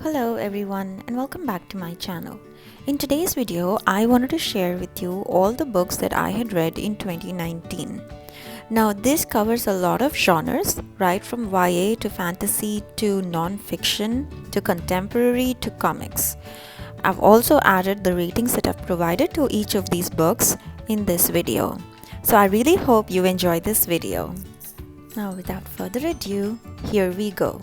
Hello everyone and welcome back to my channel. In today's video, I wanted to share with you all the books that I had read in 2019. Now this covers a lot of genres, right from YA to fantasy to non-fiction to contemporary to comics. I've also added the ratings that I've provided to each of these books in this video. So I really hope you enjoy this video. Now without further ado, here we go.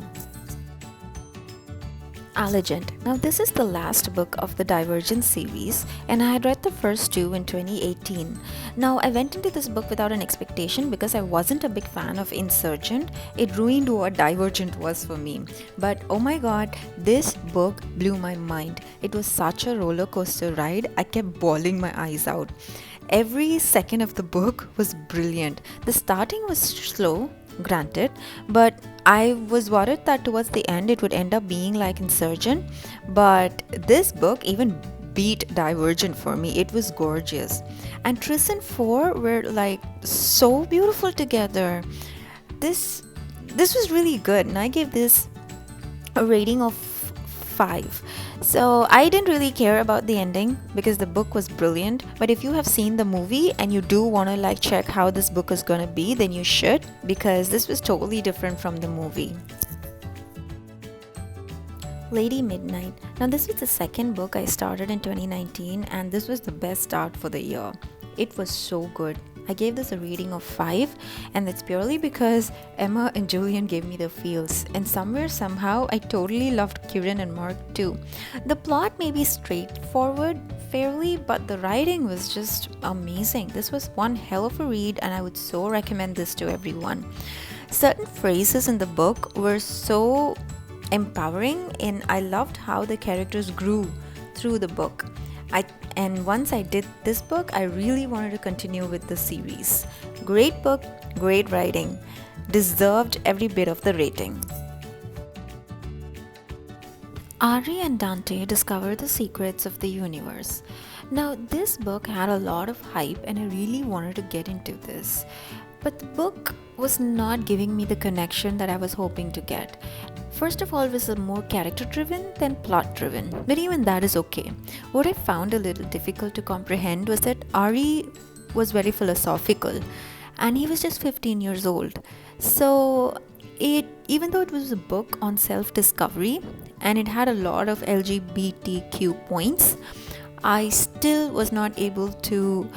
Allegiant. Now this is the last book of the Divergent series and I had read the first two in 2018. Now I went into this book without an expectation because I wasn't a big fan of Insurgent. It ruined what Divergent was for me. But oh my god, this book blew my mind. It was such a roller coaster ride. I kept bawling my eyes out. Every second of the book was brilliant. The starting was slow, granted, but I was worried that towards the end it would end up being like Insurgent, but this book even beat Divergent for me. It was gorgeous, and Tris and Four were like so beautiful together. This was really good, and I gave this a rating of 5. So I didn't really care about the ending because the book was brilliant, but if you have seen the movie and you do want to check how this book is gonna be, then you should, because this was totally different from the movie. Lady Midnight. Now this was the second book I started in 2019 and this was the best start for the year. It was so good. I gave this a rating of 5, and that's purely because Emma and Julian gave me the feels, and somehow I totally loved Kieran and Mark too. The plot may be straightforward fairly, but the writing was just amazing. This was one hell of a read and I would so recommend this to everyone. Certain phrases in the book were so empowering and I loved how the characters grew through the book. And once I did this book, I really wanted to continue with the series. Great book, great writing. Deserved every bit of the rating. Ari and Dante discover the secrets of the universe. Now this book had a lot of hype and I really wanted to get into this. But the book was not giving me the connection that I was hoping to get. First of all, it was more character driven than plot driven, but even that is okay. What I found a little difficult to comprehend was that Ari was very philosophical and he was just 15 years old. So even though it was a book on self-discovery and it had a lot of LGBTQ points, I still was not able to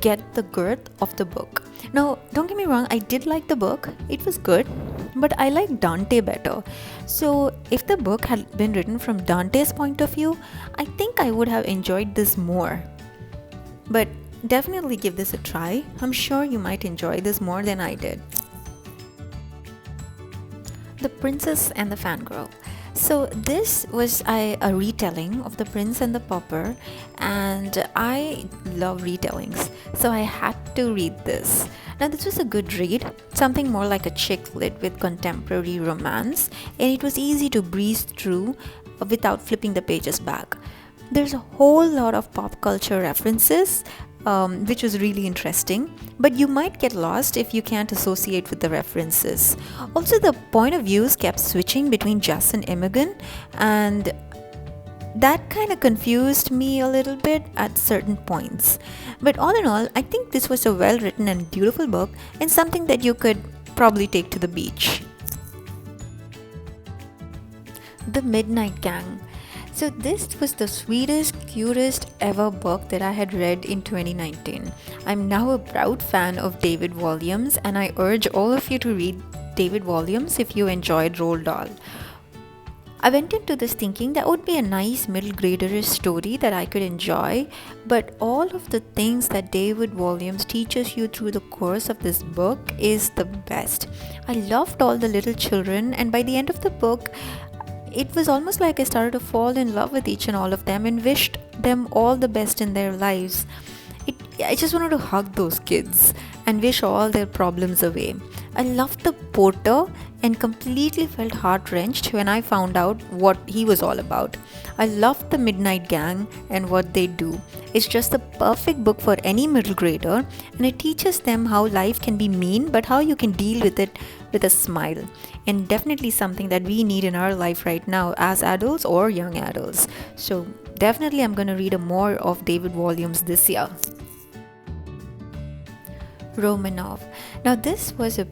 get the girth of the book. Now, don't get me wrong, I did like the book. It was good, but I like Dante better. So if the book had been written from Dante's point of view, I think I would have enjoyed this more. But definitely give this a try. I'm sure you might enjoy this more than I did. The Princess and the Fangirl. So this was a retelling of The Prince and the Pauper, and I love retellings, so I had to read this. Now this was a good read, something more like a chick lit with contemporary romance, and it was easy to breeze through without flipping the pages back. There's a whole lot of pop culture references, which was really interesting, but you might get lost if you can't associate with the references. Also, the point of views kept switching between Jess and Imogen, and that kind of confused me a little bit at certain points. But all in all, I think this was a well written and beautiful book and something that you could probably take to the beach. The Midnight Gang. So this was the sweetest, cutest ever book that I had read in 2019. I'm now a proud fan of David Walliams and I urge all of you to read David Walliams if you enjoyed Roald Dahl. I went into this thinking that would be a nice middle graderish story that I could enjoy, but all of the things that David Walliams teaches you through the course of this book is the best. I loved all the little children, and by the end of the book, it was almost like I started to fall in love with each and all of them and wished them all the best in their lives. I just wanted to hug those kids and wish all their problems away. I loved the porter and completely felt heart-wrenched when I found out what he was all about. I loved the Midnight Gang and what they do. It's just the perfect book for any middle grader, and it teaches them how life can be mean but how you can deal with it with a smile. And definitely something that we need in our life right now as adults or young adults. So definitely I'm going to read more of David volumes this year. Romanov. Now this was a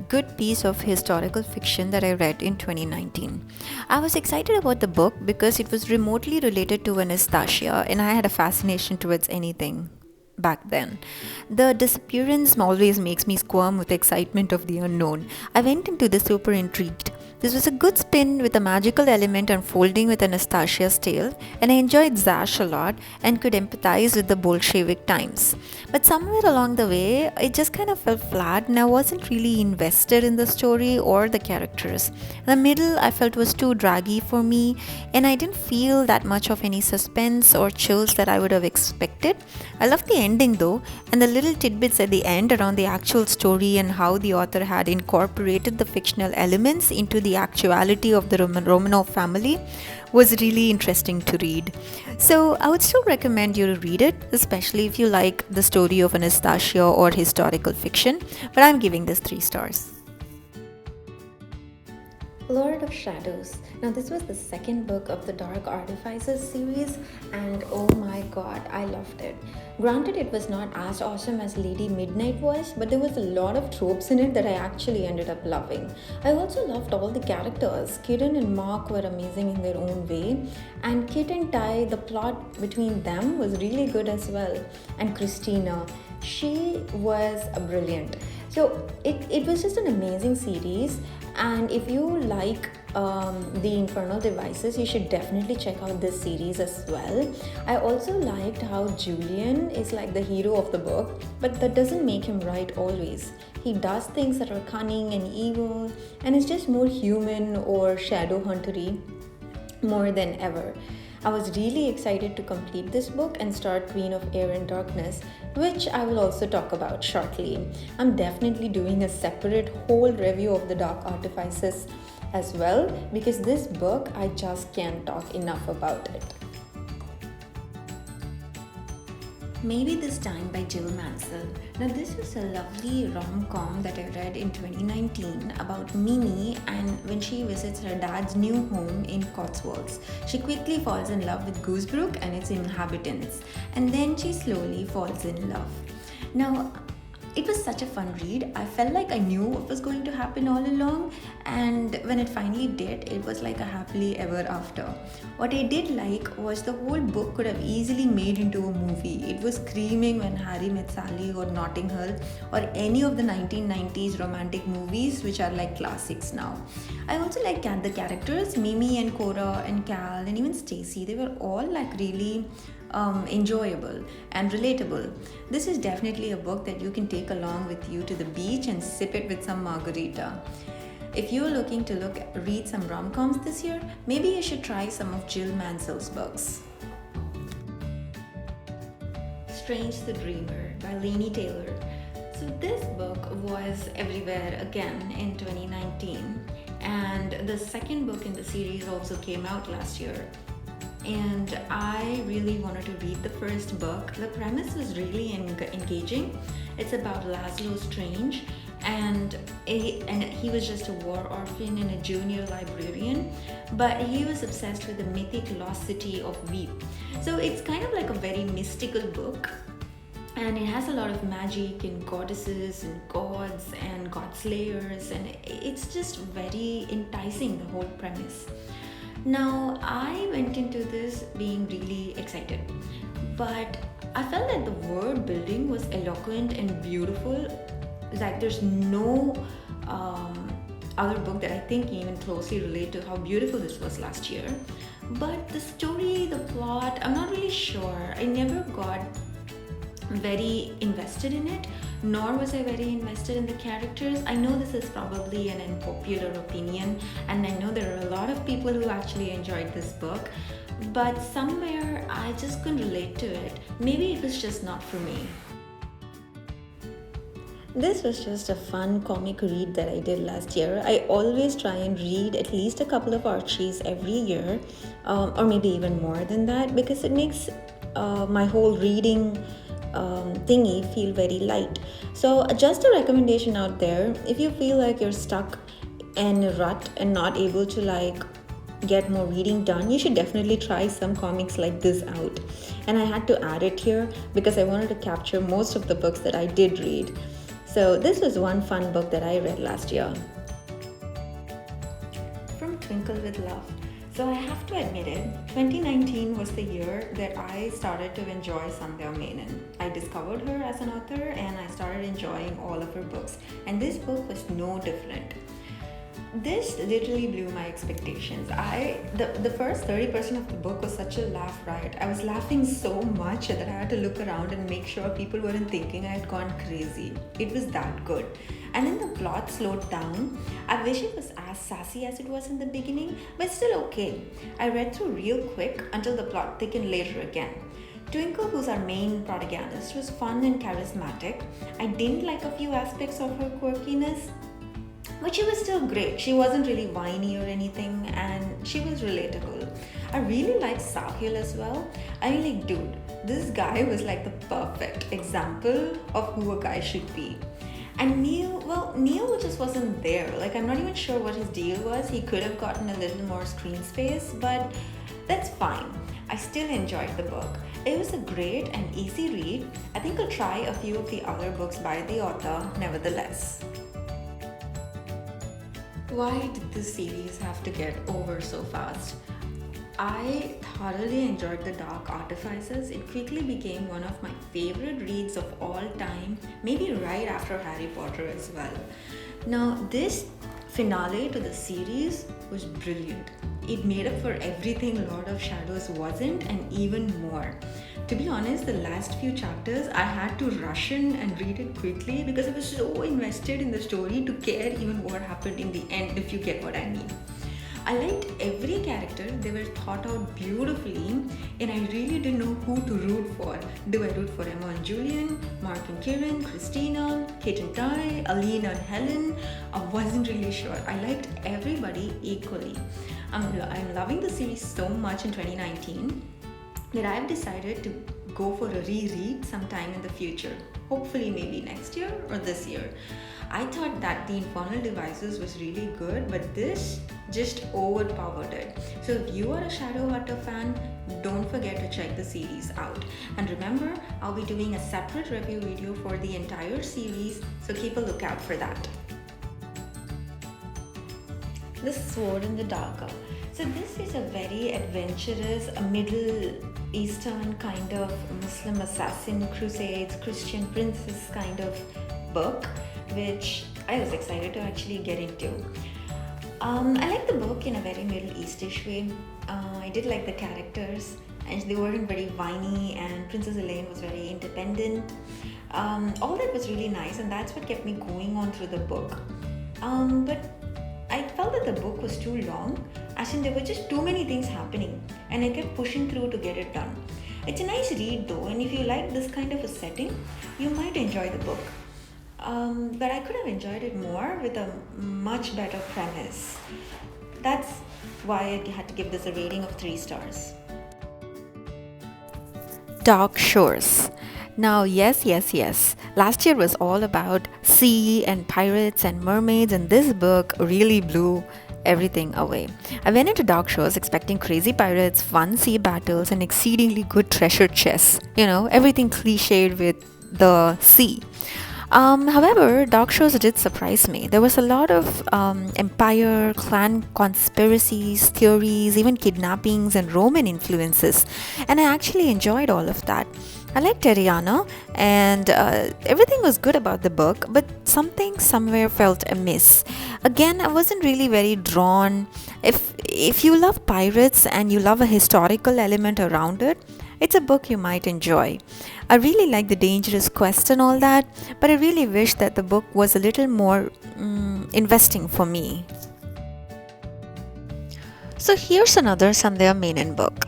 good piece of historical fiction that I read in 2019. I was excited about the book because it was remotely related to Anastasia, and I had a fascination towards anything back then. The disappearance always makes me squirm with excitement of the unknown. I went into this super intrigued. This was a good spin with a magical element unfolding with Anastasia's tale, and I enjoyed Zash a lot and could empathize with the Bolshevik times. But somewhere along the way, it just kind of fell flat and I wasn't really invested in the story or the characters. The middle I felt was too draggy for me, and I didn't feel that much of any suspense or chills that I would have expected. I loved the ending though, and the little tidbits at the end around the actual story and how the author had incorporated the fictional elements into the actuality of the Romanov family was really interesting to read. So I would still recommend you to read it, especially if you like the story of Anastasia or historical fiction, but I'm giving this 3 stars. Lord of Shadows. Now this was the second book of the Dark Artifices series, and oh my god, I loved it. Granted, it was not as awesome as Lady Midnight was, but there was a lot of tropes in it that I actually ended up loving. I also loved all the characters. Kiran and Mark were amazing in their own way, and Kit and Ty, the plot between them was really good as well. And Christina, she was brilliant. So it was just an amazing series, and if you like the Infernal Devices, you should definitely check out this series as well. I also liked how Julian is like the hero of the book, but that doesn't make him right always. He does things that are cunning and evil, and is just more human or shadow huntery more than ever. I was really excited to complete this book and start Queen of Air and Darkness, which I will also talk about shortly. I'm definitely doing a separate whole review of the Dark Artifices as well, because this book, I just can't talk enough about it. Maybe This Time by Jill Mansell. Now this was a lovely rom-com that I read in 2019 about Mimi and when she visits her dad's new home in Cotswolds. She quickly falls in love with Goosebrook and its inhabitants, and then she slowly falls in love. Now, it was such a fun read. I felt like I knew what was going to happen all along, and when it finally did, it was like a happily ever after. What I did like was the whole book could have easily made into a movie. It was screaming when Harry Met Sally or Notting Hill or any of the 1990s romantic movies, which are like classics now. I also like the characters, Mimi and Cora and Cal and even Stacy. They were all like really enjoyable and relatable. This is definitely a book that you can take along with you to the beach and sip it with some margarita. If you're looking to read some rom-coms this year, maybe you should try some of Jill Mansell's books. Strange the Dreamer by Laini Taylor. So this book was everywhere again in 2019, and the second book in the series also came out last year. And I really wanted to read the first book. The premise was really engaging. It's about Laszlo Strange, and he was just a war orphan and a junior librarian, but he was obsessed with the mythic lost city of Veep. So it's kind of like a very mystical book, and it has a lot of magic and goddesses and gods and god slayers, and it's just very enticing, the whole premise. Now, I went into this being really excited, but I felt that the world building was eloquent and beautiful. Like there's no other book that I think can even closely relate to how beautiful this was last year. But the story, the plot, I'm not really sure. I never got very invested in it, nor was I very invested in the characters. I know this is probably an unpopular opinion, and I know there are a lot of people who actually enjoyed this book, but somewhere I just couldn't relate to it. Maybe it was just not for me. This was just a fun comic read that I did last year. I always try and read at least a couple of Archies every year, or maybe even more than that, because it makes my whole reading thingy feel very light. So, just a recommendation out there, if you feel like you're stuck in a rut and not able to get more reading done, you should definitely try some comics like this out. And I had to add it here because I wanted to capture most of the books that I did read. So this was one fun book that I read last year. From Twinkle with Love. So I have to admit it, 2019 was the year that I started to enjoy Sandhya Menon. I discovered her as an author and I started enjoying all of her books. And this book was no different. This literally blew my expectations. The first 30% of the book was such a laugh riot. I was laughing so much that I had to look around and make sure people weren't thinking I had gone crazy. It was that good. And then the plot slowed down. I wish it was as sassy as it was in the beginning, but still okay. I read through real quick until the plot thickened later again. Twinkle, who's our main protagonist, was fun and charismatic. I didn't like a few aspects of her quirkiness, but she was still great. She wasn't really whiny or anything, and she was relatable. I really liked Sahil as well. I mean, dude, this guy was like the perfect example of who a guy should be. And Neil just wasn't there. I'm not even sure what his deal was. He could have gotten a little more screen space, but that's fine. I still enjoyed the book. It was a great and easy read. I think I'll try a few of the other books by the author nevertheless. Why did this series have to get over so fast? I thoroughly enjoyed The Dark Artifices. It quickly became one of my favorite reads of all time, maybe right after Harry Potter as well. Now, this finale to the series was brilliant. It made up for everything Lord of Shadows wasn't, and even more. To be honest, the last few chapters I had to rush in and read it quickly because I was so invested in the story to care even what happened in the end, if you get what I mean. I liked every character. They were thought out beautifully, and I really didn't know who to root for. Do I root for Emma and Julian, Mark and Kieran, Christina, Kate and Ty, Alina and Helen? I wasn't really sure. I liked everybody equally. I'm loving the series so much in 2019 that I've decided to go for a reread sometime in the future. Hopefully maybe next year or this year. I thought that The Infernal Devices was really good, but this just overpowered it. So if you are a Shadowhunter fan, don't forget to check the series out. And remember, I'll be doing a separate review video for the entire series, so keep a lookout for that. The Sword in the Darker. So this is a very adventurous, Middle Eastern kind of Muslim assassin, crusades, Christian princess kind of book, which I was excited to actually get into. I like the book in a very Middle Eastish way. I did like the characters, and they weren't very whiny, and Princess Elaine was very independent. All that was really nice, and that's what kept me going on through the book. But I felt that the book was too long, as in there were just too many things happening, and I kept pushing through to get it done. It's a nice read though, and if you like this kind of a setting, you might enjoy the book. But I could have enjoyed it more with a much better premise. That's why I had to give this a rating of 3 stars. Dark Shores. Now, yes. Last year was all about sea and pirates and mermaids, and this book really blew everything away. I went into Dark Shores expecting crazy pirates, fun sea battles, and exceedingly good treasure chests. Everything cliched with the sea. However, Dark Shores did surprise me. There was a lot of empire, clan conspiracies, theories, even kidnappings and Roman influences, and I actually enjoyed all of that. I liked Ariana, and everything was good about the book, but something somewhere felt amiss. Again, I wasn't really very drawn. If you love pirates and you love a historical element around it, it's a book you might enjoy. I really like the dangerous quest and all that, but I really wish that the book was a little more investing for me. So here's another Sandhya Menon book.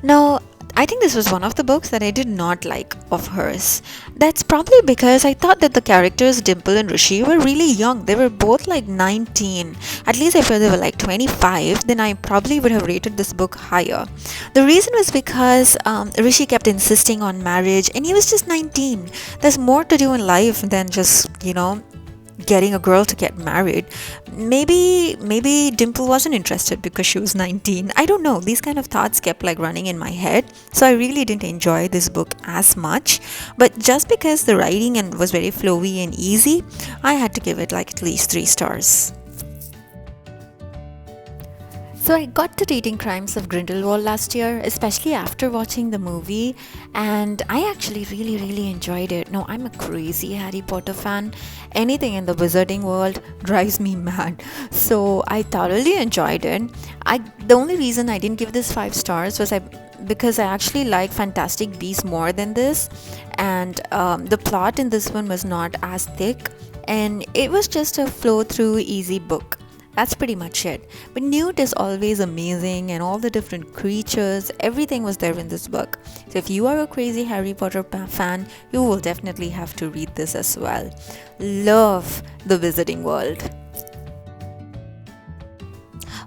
Now, I think this was one of the books that I did not like of hers. That's probably because I thought that the characters Dimple and Rishi were really young. They were both like 19. At least if they were like 25, then I probably would have rated this book higher. The reason was because Rishi kept insisting on marriage and he was just 19. There's more to do in life than just, getting a girl to get married. Maybe Dimple wasn't interested because she was 19. I don't know. These kind of thoughts kept like running in my head. So I really didn't enjoy this book as much. But just because the writing and was very flowy and easy, I had to give it like at least 3 stars. So I got to reading Crimes of Grindelwald last year, especially after watching the movie, and I actually really enjoyed it. Now, I'm a crazy Harry Potter fan. Anything in the wizarding world drives me mad. So I thoroughly enjoyed it. The only reason I didn't give this 5 stars was because I actually like Fantastic Beasts more than this, and the plot in this one was not as thick, and it was just a flow through easy book. That's pretty much it. But Newt is always amazing, and all the different creatures, everything was there in this book. So if you are a crazy Harry Potter fan, you will definitely have to read this as well. Love the Wizarding World.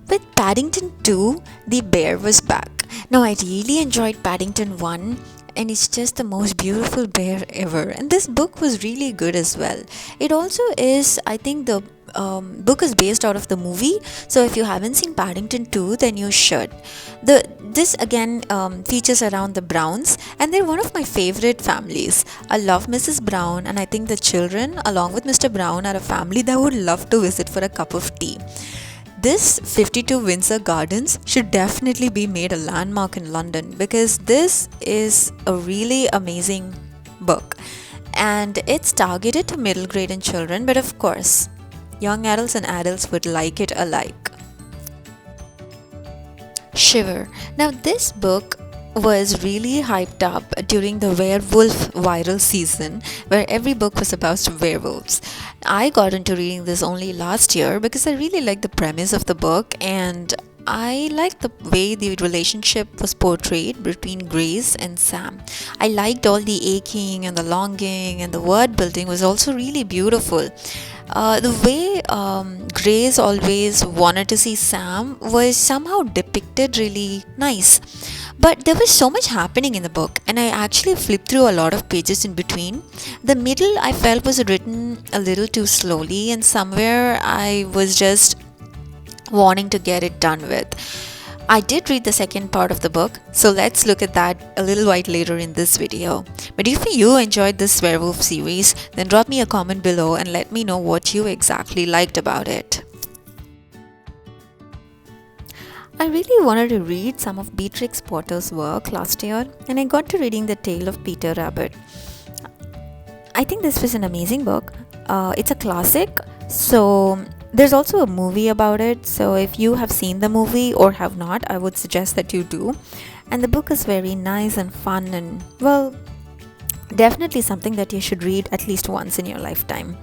With Paddington 2, the bear was back. Now, I really enjoyed Paddington 1, and it's just the most beautiful bear ever. And this book was really good as well. It also is, I think the book is based out of the movie, so if you haven't seen Paddington 2, then you should. This again features around the Browns, and they're one of my favorite families. I love Mrs. Brown, and I think the children along with Mr. Brown are a family that would love to visit for a cup of tea. This 52 Windsor Gardens should definitely be made a landmark in London, because this is a really amazing book, and it's targeted to middle grade and children, but of course young adults and adults would like it alike. Shiver. Now, this book was really hyped up during the werewolf viral season, where every book was about werewolves. I got into reading this only last year because I really liked the premise of the book, and I liked the way the relationship was portrayed between Grace and Sam. I liked all the aching and the longing, and the word building was also really beautiful. The way Grace always wanted to see Sam was somehow depicted really nice. But there was so much happening in the book, and I actually flipped through a lot of pages in between. The middle I felt was written a little too slowly, and somewhere I was just wanting to get it done with. I did read the second part of the book, so let's look at that a little while later in this video. But if you enjoyed this werewolf series, then drop me a comment below and let me know what you exactly liked about it. I really wanted to read some of Beatrix Potter's work last year, and I got to reading The Tale of Peter Rabbit. I think this was an amazing book. It's a classic, so there's also a movie about it, so if you have seen the movie or have not, I would suggest that you do. And the book is very nice and fun, and well, definitely something that you should read at least once in your lifetime.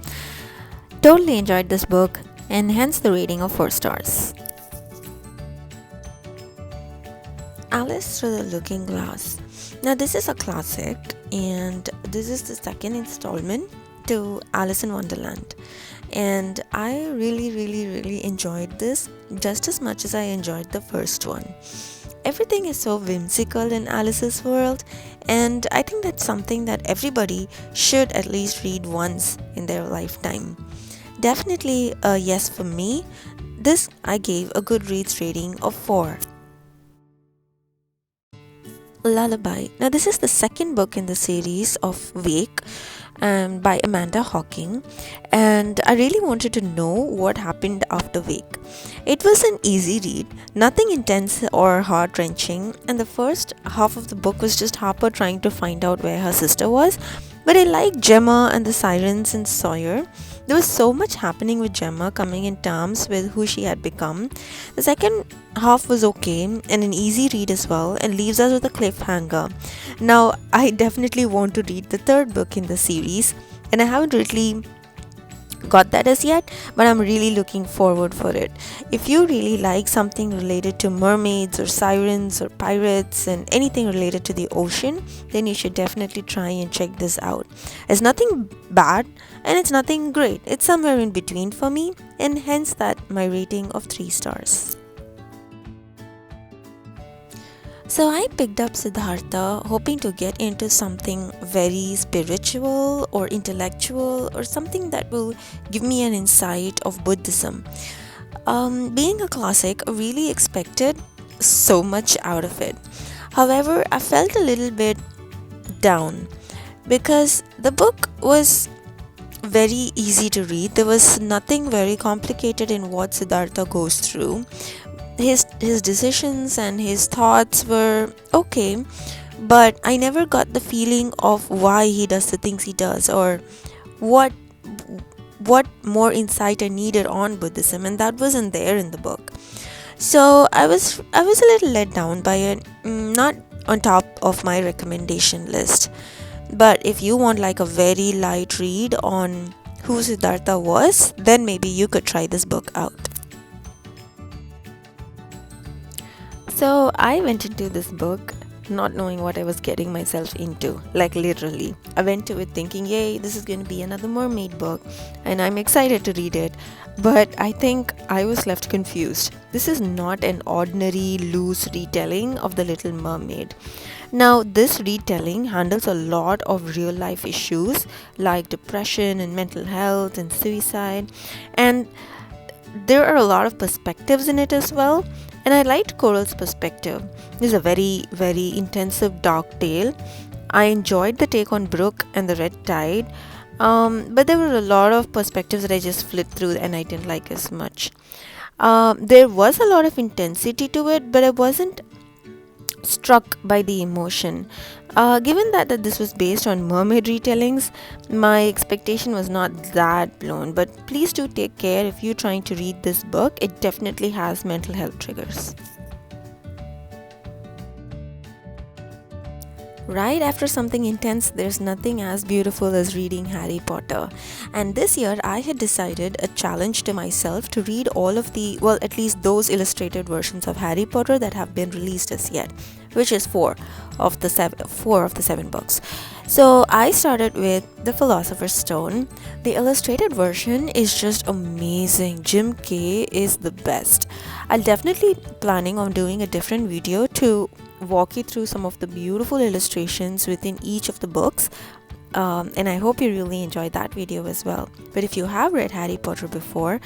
Totally enjoyed this book, and hence the rating of 4 stars. Alice Through the Looking Glass. Now, this is a classic, and this is the second installment to Alice in Wonderland, and I really enjoyed this just as much as I enjoyed the first one. Everything is so whimsical in Alice's world, and I think that's something that everybody should at least read once in their lifetime. Definitely a yes for me. This I gave a Goodreads rating of 4. Lullaby. Now, this is the second book in the series of Wake, by Amanda Hocking, and I really wanted to know what happened after Wake. It was an easy read, nothing intense or heart-wrenching, and the first half of the book was just Harper trying to find out where her sister was. But I liked Gemma and the sirens and Sawyer. There was so much happening with Gemma coming in terms with who she had become. The second half was okay and an easy read as well, and leaves us with a cliffhanger. Now, I definitely want to read the third book in the series, and I haven't really got that as yet, but I'm really looking forward for it. If you really like something related to mermaids or sirens or pirates and anything related to the ocean, then you should definitely try and check this out. It's nothing bad and it's nothing great. It's somewhere in between for me, and hence that my rating of 3 stars. So I picked up Siddhartha hoping to get into something very spiritual or intellectual or something that will give me an insight of Buddhism. Being a classic, I really expected so much out of it. However, I felt a little bit down because the book was very easy to read. There was nothing very complicated in what Siddhartha goes through. His decisions and his thoughts were okay, but I never got the feeling of why he does the things he does, or what more insight I needed on Buddhism, and that wasn't there in the book. So I was a little let down by it. Not on top of my recommendation list, but if you want like a very light read on who Siddhartha was, then maybe you could try this book out. So I went into this book not knowing what I was getting myself into, like literally. I went to it thinking, yay, this is going to be another mermaid book and I'm excited to read it. But I think I was left confused. This is not an ordinary loose retelling of the Little Mermaid. Now, this retelling handles a lot of real life issues like depression and mental health and suicide, and there are a lot of perspectives in it as well. And I liked Coral's perspective. It's a very, very intensive dark tale. I enjoyed the take on Brooke and the Red Tide, but there were a lot of perspectives that I just flipped through and I didn't like as much. There was a lot of intensity to it, but I wasn't struck by the emotion. Given that this was based on mermaid retellings, my expectation was not that blown. But please do take care if you're trying to read this book. It definitely has mental health triggers. Right after something intense, there's nothing as beautiful as reading Harry Potter. And this year, I had decided a challenge to myself to read all of the, well, at least those illustrated versions of Harry Potter that have been released as yet, which is four of the seven books. So I started with The Philosopher's Stone. The illustrated version is just amazing. Jim Kay is the best. I'll definitely planning on doing a different video to walk you through some of the beautiful illustrations within each of the books, and I hope you really enjoyed that video as well. But if you have read Harry Potter before,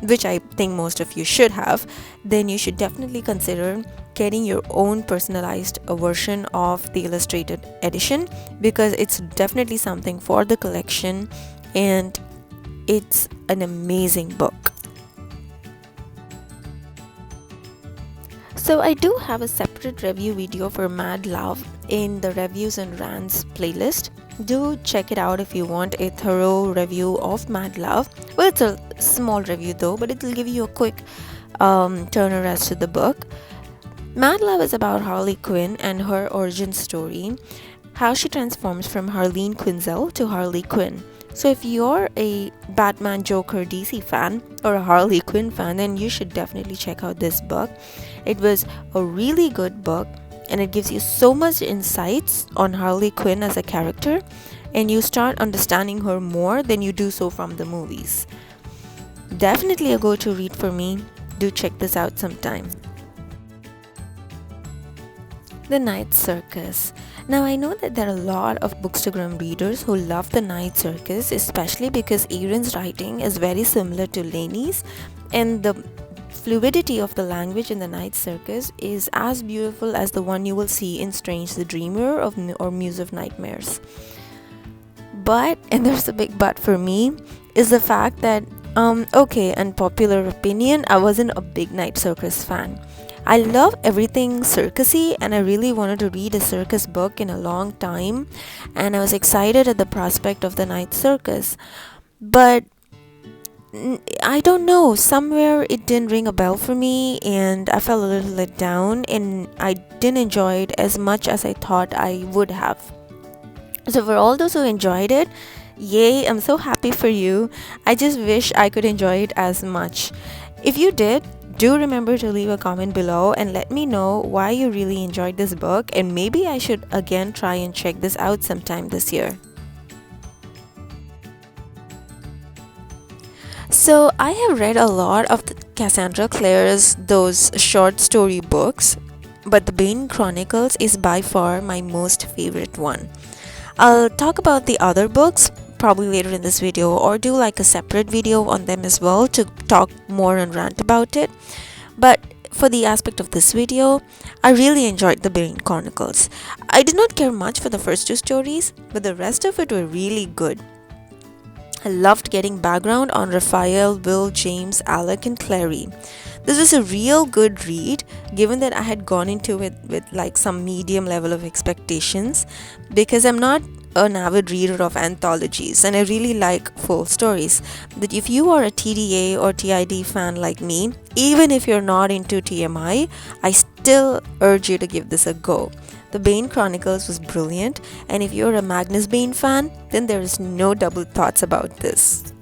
which I think most of you should have, then you should definitely consider getting your own personalized version of the illustrated edition, because it's definitely something for the collection and it's an amazing book. So I do have a separate review video for Mad Love in the Reviews and Rants playlist. Do check it out if you want a thorough review of Mad Love. Well, it's a small review though, but it will give you a quick turner as to the book. Mad Love is about Harley Quinn and her origin story, how she transforms from Harleen Quinzel to Harley Quinn. So if you're a Batman, Joker, DC fan or a Harley Quinn fan, then you should definitely check out this book. It was a really good book and it gives you so much insights on Harley Quinn as a character, and you start understanding her more than you do so from the movies. Definitely a go-to read for me. Do check this out sometime. The Night Circus. Now I know that there are a lot of Bookstagram readers who love the Night Circus, especially because Erin's writing is very similar to Lainey's, and the fluidity of the language in the Night Circus is as beautiful as the one you will see in Strange the Dreamer or Muse of Nightmares. But, and there's a big but for me, is the fact that, okay, unpopular opinion, I wasn't a big Night Circus fan. I love everything circusy and I really wanted to read a circus book in a long time, and I was excited at the prospect of the Night Circus. But I don't know, somewhere it didn't ring a bell for me and I felt a little let down and I didn't enjoy it as much as I thought I would have. So for all those who enjoyed it, Yay, I'm so happy for you. I just wish I could enjoy it as much. If you did, do remember to leave a comment below and let me know why you really enjoyed this book, and maybe I should again try and check this out sometime this year. So, I have read a lot of Cassandra Clare's those short story books, but the Bane Chronicles is by far my most favorite one. I'll talk about the other books probably later in this video, or do like a separate video on them as well to talk more and rant about it. But for the aspect of this video, I really enjoyed the Bane Chronicles. I did not care much for the first two stories, but the rest of it were really good. I loved getting background on Raphael, Will, James, Alec, and Clary. This was a real good read, given that I had gone into it with like some medium level of expectations, because I'm not an avid reader of anthologies and I really like full stories. That if you are a TDA or TID fan like me, even if you're not into TMI, I still urge you to give this a go. The Bane Chronicles was brilliant, and if you're a Magnus Bane fan, then there is no double thoughts about this.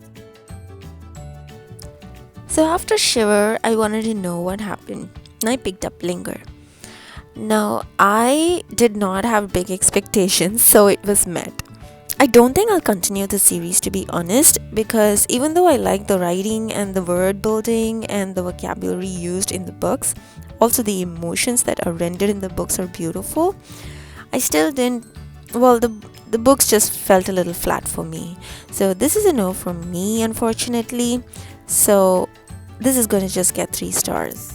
So after Shiver, I wanted to know what happened, and I picked up Linger. Now, I did not have big expectations, so it was met. I don't think I'll continue the series, to be honest, because even though I like the writing and the word building and the vocabulary used in the books, also the emotions that are rendered in the books are beautiful, I still didn't, well, the books just felt a little flat for me. So this is a no from me, unfortunately. So this is going to just get 3 stars.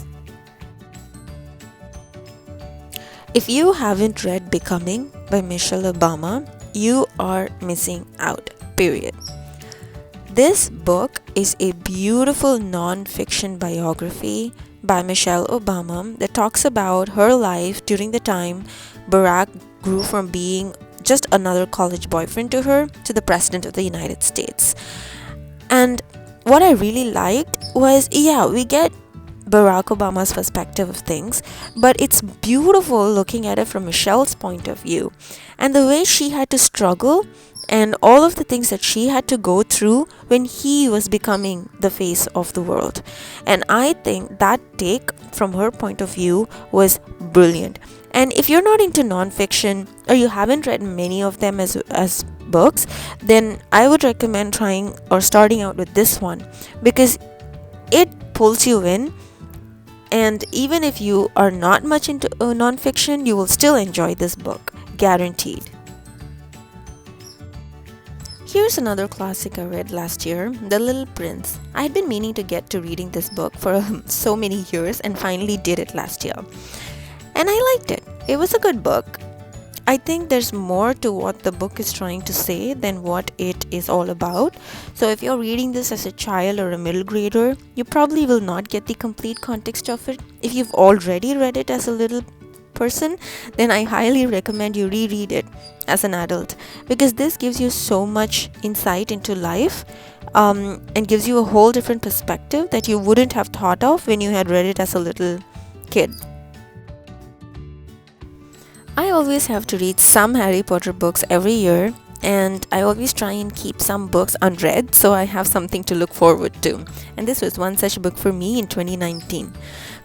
If you haven't read Becoming by Michelle Obama, you are missing out, period. This book is a beautiful non-fiction biography by Michelle Obama that talks about her life during the time Barack grew from being just another college boyfriend to her to the president of the United States. And what I really liked was, yeah, we get Barack Obama's perspective of things, but it's beautiful looking at it from Michelle's point of view, and the way she had to struggle and all of the things that she had to go through when he was becoming the face of the world. And I think that take from her point of view was brilliant. And if you're not into non-fiction or you haven't read many of them as books, then I would recommend trying or starting out with this one, because it pulls you in, and even if you are not much into non-fiction, you will still enjoy this book, guaranteed. Here's another classic I read last year, The Little Prince. I had been meaning to get to reading this book for so many years and finally did it last year. And I liked it. It was a good book. I think there's more to what the book is trying to say than what it is all about. So if you're reading this as a child or a middle grader, you probably will not get the complete context of it. If you've already read it as a little person, then I highly recommend you reread it as an adult, because this gives you so much insight into life and gives you a whole different perspective that you wouldn't have thought of when you had read it as a little kid. I always have to read some Harry Potter books every year, and I always try and keep some books unread so I have something to look forward to. And this was one such book for me in 2019.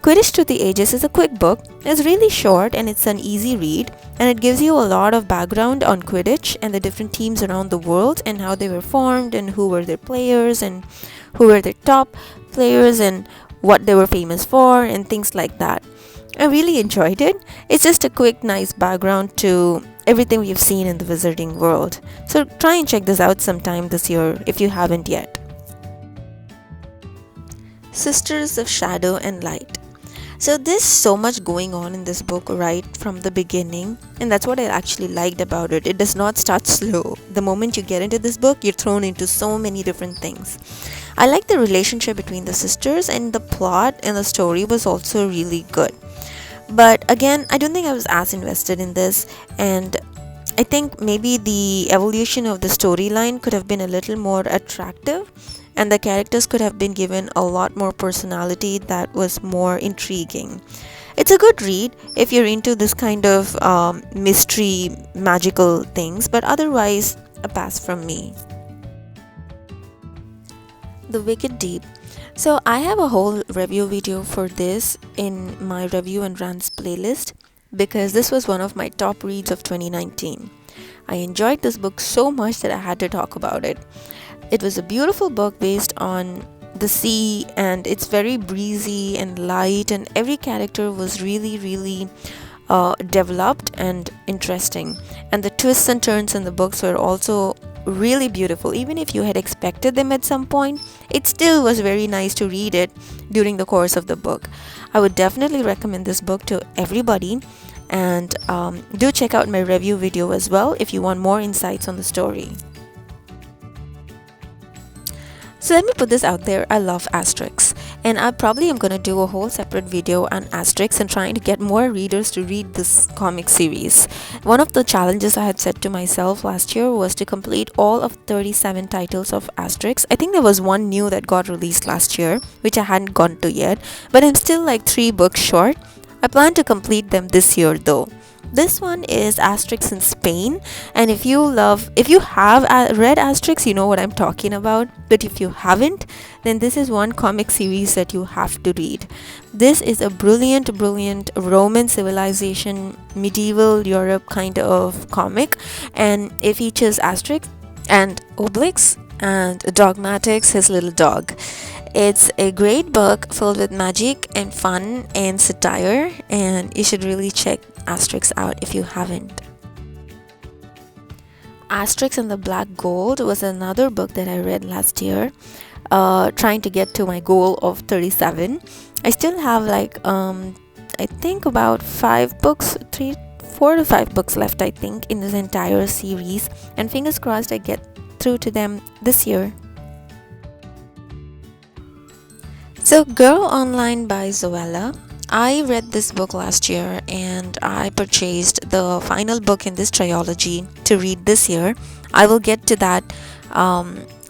Quidditch to the Ages is a quick book. It's really short and it's an easy read, and it gives you a lot of background on Quidditch and the different teams around the world and how they were formed and who were their players and who were their top players and what they were famous for and things like that. I really enjoyed it. It's just a quick, nice background to everything we've seen in the wizarding world. So try and check this out sometime this year if you haven't yet. Sisters of Shadow and Light. So there's so much going on in this book right from the beginning, and that's what I actually liked about it. It does not start slow. The moment you get into this book, you're thrown into so many different things. I like the relationship between the sisters, and the plot and the story was also really good. But again, I don't think I was as invested in this, and I think maybe the evolution of the storyline could have been a little more attractive, and the characters could have been given a lot more personality that was more intriguing. It's a good read if you're into this kind of mystery, magical things, but otherwise, a pass from me. The Wicked Deep. So I have a whole review video for this in my review and rants playlist because this was one of my top reads of 2019. I enjoyed this book so much that I had to talk about it. It was a beautiful book based on the sea, and it's very breezy and light, and every character was really developed and interesting, and the twists and turns in the books were also really beautiful. Even if you had expected them at some point, it still was very nice to read it during the course of the book. I would definitely recommend this book to everybody, and do check out my review video as well if you want more insights on the story. So let me put this out there, I love Asterix, and I probably am going to do a whole separate video on Asterix and trying to get more readers to read this comic series. One of the challenges I had set to myself last year was to complete all of 37 titles of Asterix. I think there was one new that got released last year, which I hadn't gotten to yet, but I'm still like 3 books short. I plan to complete them this year though. This one is Asterix in Spain, and if you have read Asterix, you know what I'm talking about. But if you haven't, then this is one comic series that you have to read. This is a brilliant Roman civilization, medieval Europe kind of comic, and it features Asterix and Obelix and Dogmatix, his little dog. It's a great book filled with magic and fun and satire, and you should really check Asterix out if you haven't. Asterix and the Black Gold was another book that I read last year, trying to get to my goal of 37. I still have I think about 4 to 5 books left, I think, in this entire series, and fingers crossed I get through to them this year. So Girl Online by Zoella. I read this book last year and I purchased the final book in this trilogy to read this year. I will get to that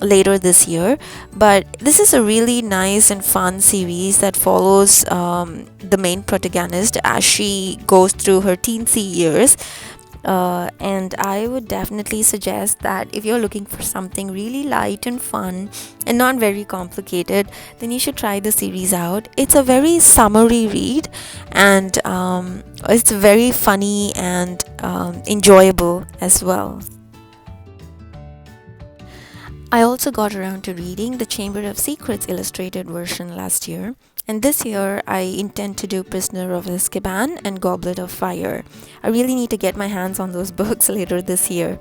later this year, but this is a really nice and fun series that follows the main protagonist as she goes through her teensy years. And I would definitely suggest that if you're looking for something really light and fun and not very complicated, then you should try the series out. It's a very summery read, and it's very funny and enjoyable as well. I also got around to reading the Chamber of Secrets illustrated version last year, and this year I intend to do Prisoner of Azkaban and Goblet of Fire. I really need to get my hands on those books later this year.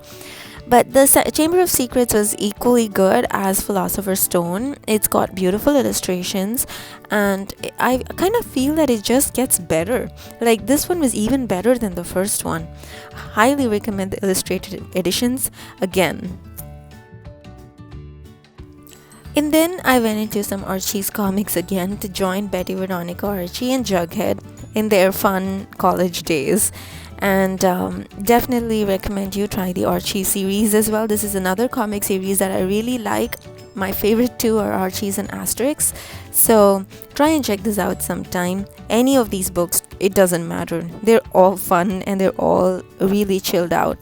But the Chamber of Secrets was equally good as Philosopher's Stone. It's got beautiful illustrations, and I kind of feel that it just gets better. Like, this one was even better than the first one. I highly recommend the illustrated editions again. And then I went into some Archie's comics again to join Betty, Veronica, Archie, and Jughead in their fun college days. And definitely recommend you try the Archie series as well. This is another comic series that I really like. My favorite two are Archie's and Asterix. So try and check this out sometime. Any of these books, it doesn't matter. They're all fun and they're all really chilled out.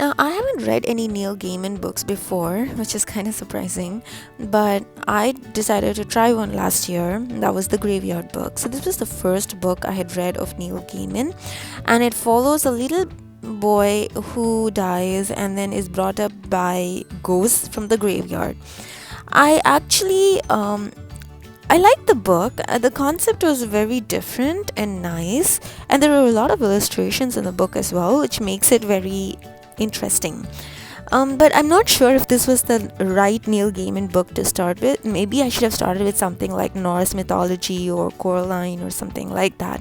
Now, I haven't read any Neil Gaiman books before, which is kind of surprising, but I decided to try one last year. That was the Graveyard book. So this was the first book I had read of Neil Gaiman, and it follows a little boy who dies and then is brought up by ghosts from the graveyard. I actually I liked the book. The concept was very different and nice, and there were a lot of illustrations in the book as well, which makes it very interesting. But I'm not sure if this was the right Neil Gaiman book to start with. Maybe I should have started with something like Norse mythology or Coraline or something like that.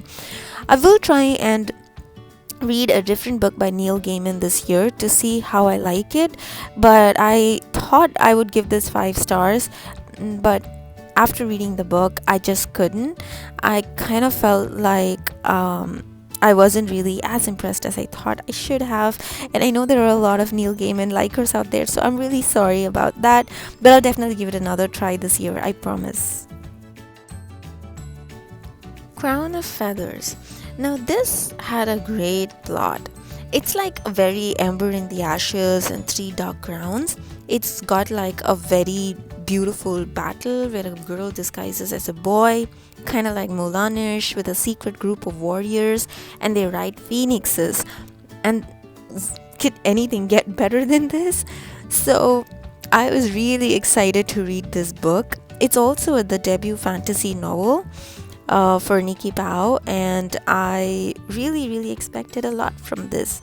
I will try and read a different book by Neil Gaiman this year to see how I like it, but I thought I would give this 5 stars, but after reading the book I just couldn't. I kind of felt like I wasn't really as impressed as I thought I should have, and I know there are a lot of Neil Gaiman likers out there, so I'm really sorry about that, but I'll definitely give it another try this year, I promise. Crown of Feathers. Now this had a great plot. It's like a very Ember in the Ashes and 3 Dark Crowns. It's got like a very beautiful battle where a girl disguises as a boy, kind of like Mulanish, with a secret group of warriors, and they ride phoenixes. And could anything get better than this? So I was really excited to read this book. It's also the debut fantasy novel for Nikki Pao, and I really expected a lot from this.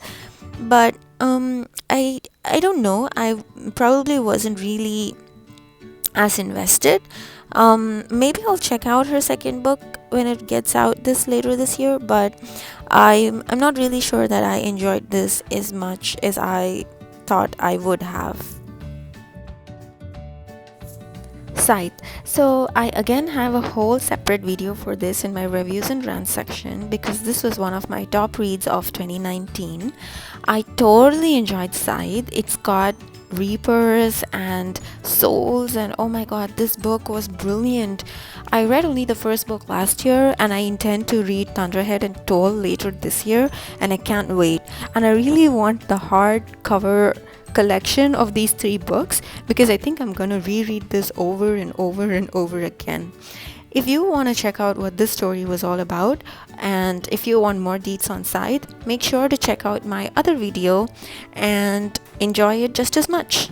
But I don't know. I probably wasn't really as invested. Maybe I'll check out her second book when it gets out this later this year, but I'm not really sure that I enjoyed this as much as I thought I would have. Scythe. So I again have a whole separate video for this in my reviews and rants section because this was one of my top reads of 2019. I totally enjoyed Scythe. It's got reapers and souls, and oh my god, this book was brilliant. I read only the first book last year, and I intend to read Thunderhead and Toll later this year, and I can't wait. And I really want the hardcover collection of these three books because I think I'm gonna reread this over and over and over again. If you want to check out what this story was all about, and if you want more deets on Scythe, make sure to check out my other video and enjoy it just as much.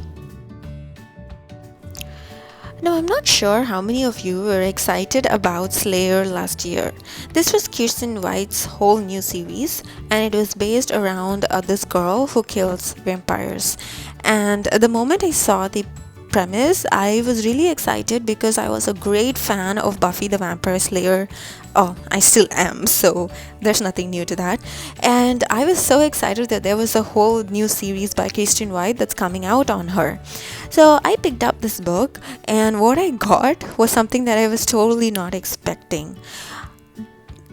Now, I'm not sure how many of you were excited about Slayer last year. This was Kirsten White's whole new series, and it was based around this girl who kills vampires. And the moment I saw the premise, I was really excited because I was a great fan of Buffy the Vampire Slayer. Oh, I still am, so there's nothing new to that. And I was so excited that there was a whole new series by Kirsten White that's coming out on her. So I picked up this book, and what I got was something that I was totally not expecting.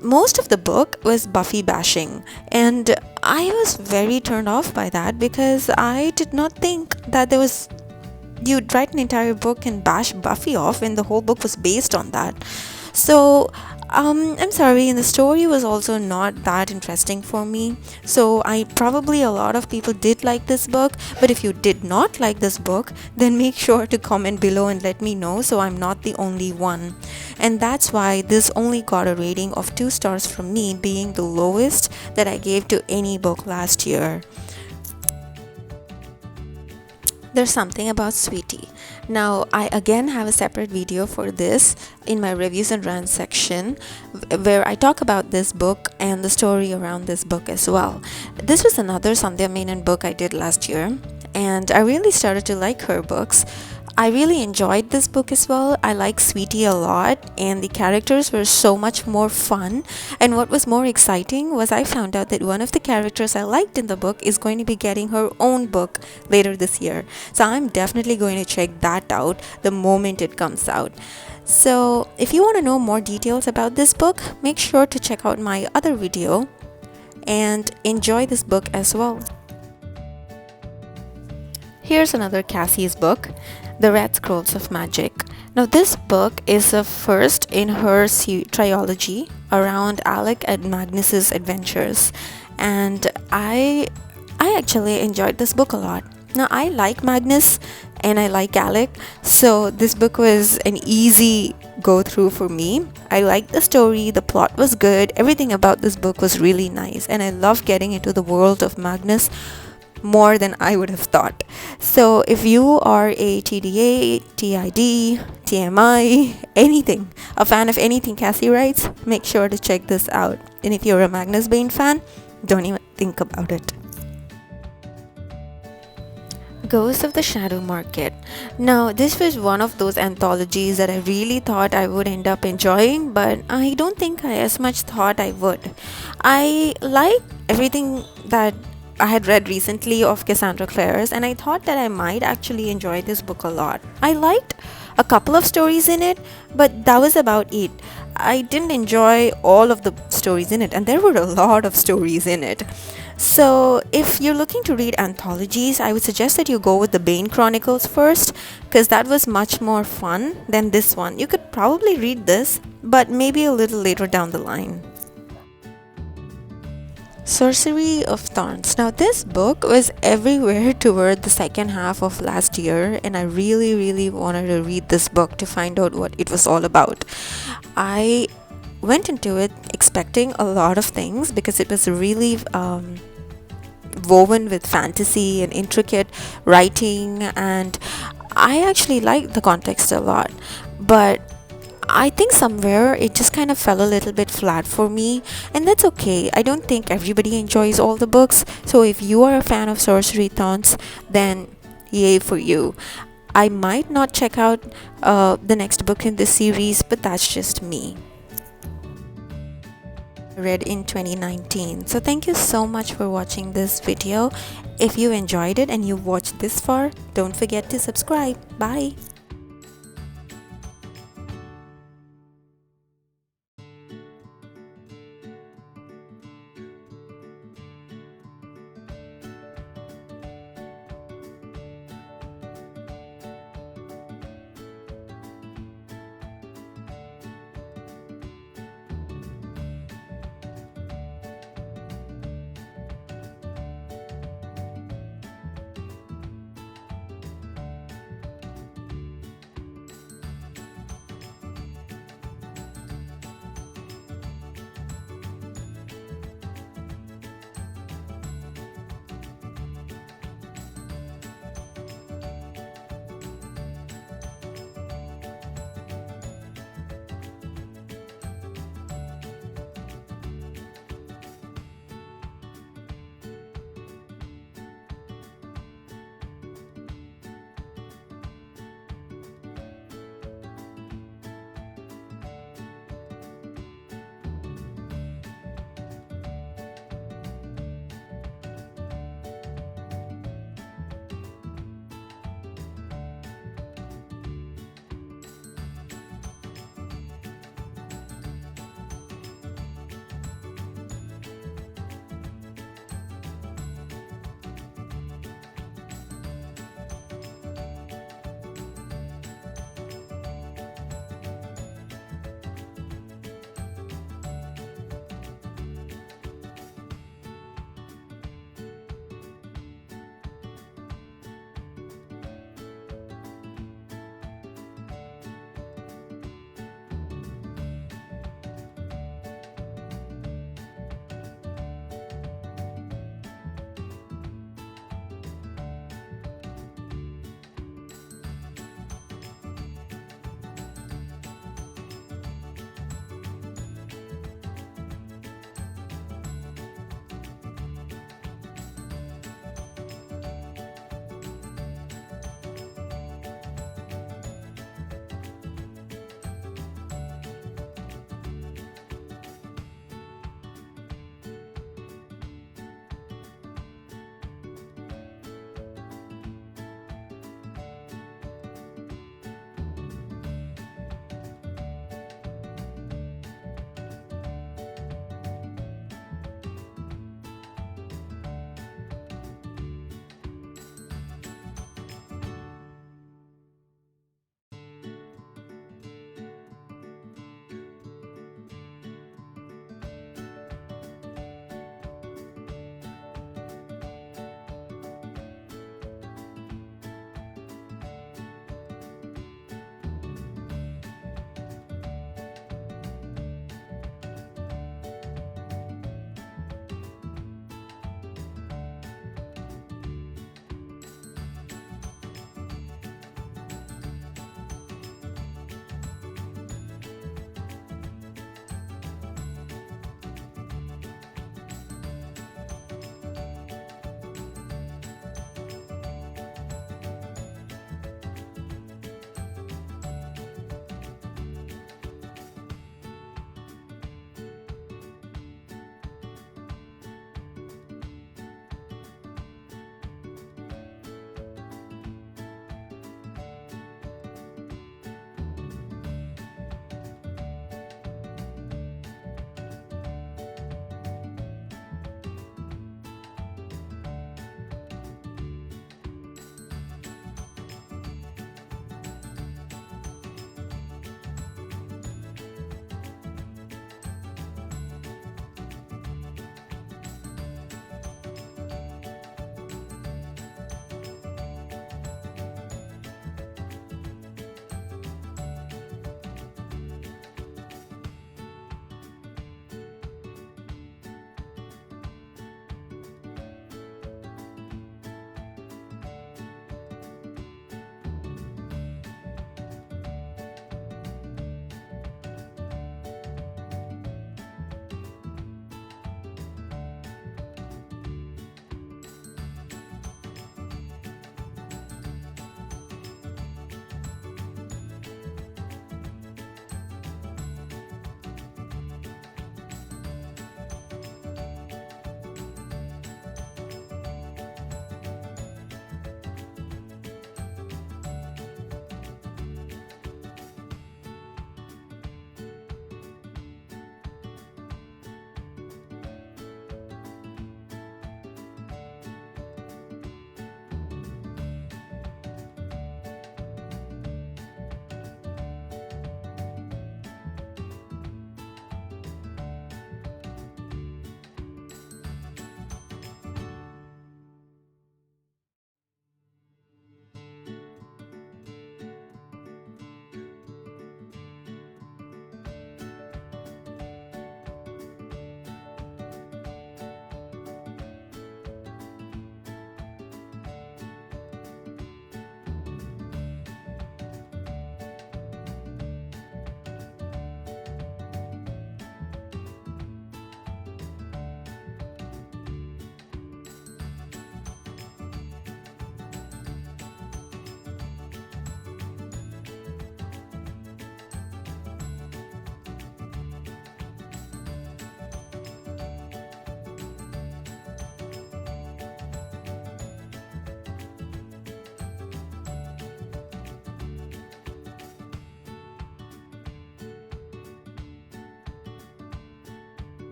Most of the book was Buffy bashing, and I was very turned off by that because I did not think that you'd write an entire book and bash Buffy off when the whole book was based on that. So I'm sorry, and the story was also not that interesting for me. So probably a lot of people did like this book, but if you did not like this book, then make sure to comment below and let me know so I'm not the only one. And that's why this only got a rating of 2 stars from me, being the lowest that I gave to any book last year. There's something about Sweetie. Now, I again have a separate video for this in my reviews and rants section where I talk about this book and the story around this book as well. This was another Sandhya Menon book I did last year, and I really started to like her books. I really enjoyed this book as well. I like Sweetie a lot, and the characters were so much more fun. And what was more exciting was I found out that one of the characters I liked in the book is going to be getting her own book later this year. So I'm definitely going to check that out the moment it comes out. So if you want to know more details about this book, make sure to check out my other video and enjoy this book as well. Here's another Cassie's book, The Red Scrolls of Magic. Now this book is the first in her trilogy around Alec and Magnus's adventures, and I actually enjoyed this book a lot. Now I like Magnus and I like Alec, so this book was an easy go through for me. I liked the story, the plot was good, everything about this book was really nice, and I love getting into the world of Magnus more than I would have thought. So if you are a TDA, TID, TMI, anything, a fan of anything Cassie writes, make sure to check this out. And if you're a Magnus Bane fan, don't even think about it. Ghosts of the Shadow Market. Now this was one of those anthologies that I really thought I would end up enjoying, but I don't think I as much thought I would. I like everything that I had read recently of Cassandra Clare's, and I thought that I might actually enjoy this book a lot. I liked a couple of stories in it, but that was about it. I didn't enjoy all of the stories in it, and there were a lot of stories in it. So if you're looking to read anthologies, I would suggest that you go with the Bane Chronicles first, because that was much more fun than this one. You could probably read this, but maybe a little later down the line. Sorcery of Thorns. Now, this book was everywhere toward the second half of last year, and I really, really wanted to read this book to find out what it was all about. I went into it expecting a lot of things because it was really woven with fantasy and intricate writing, and I actually liked the context a lot. But I think somewhere it just kind of fell a little bit flat for me, and that's okay. I don't think everybody enjoys all the books, so if you are a fan of Sorcery Thorns, then yay for you. I might not check out the next book in this series, but that's just me. Read in 2019. So thank you so much for watching this video. If you enjoyed it and you watched this far, don't forget to subscribe. Bye.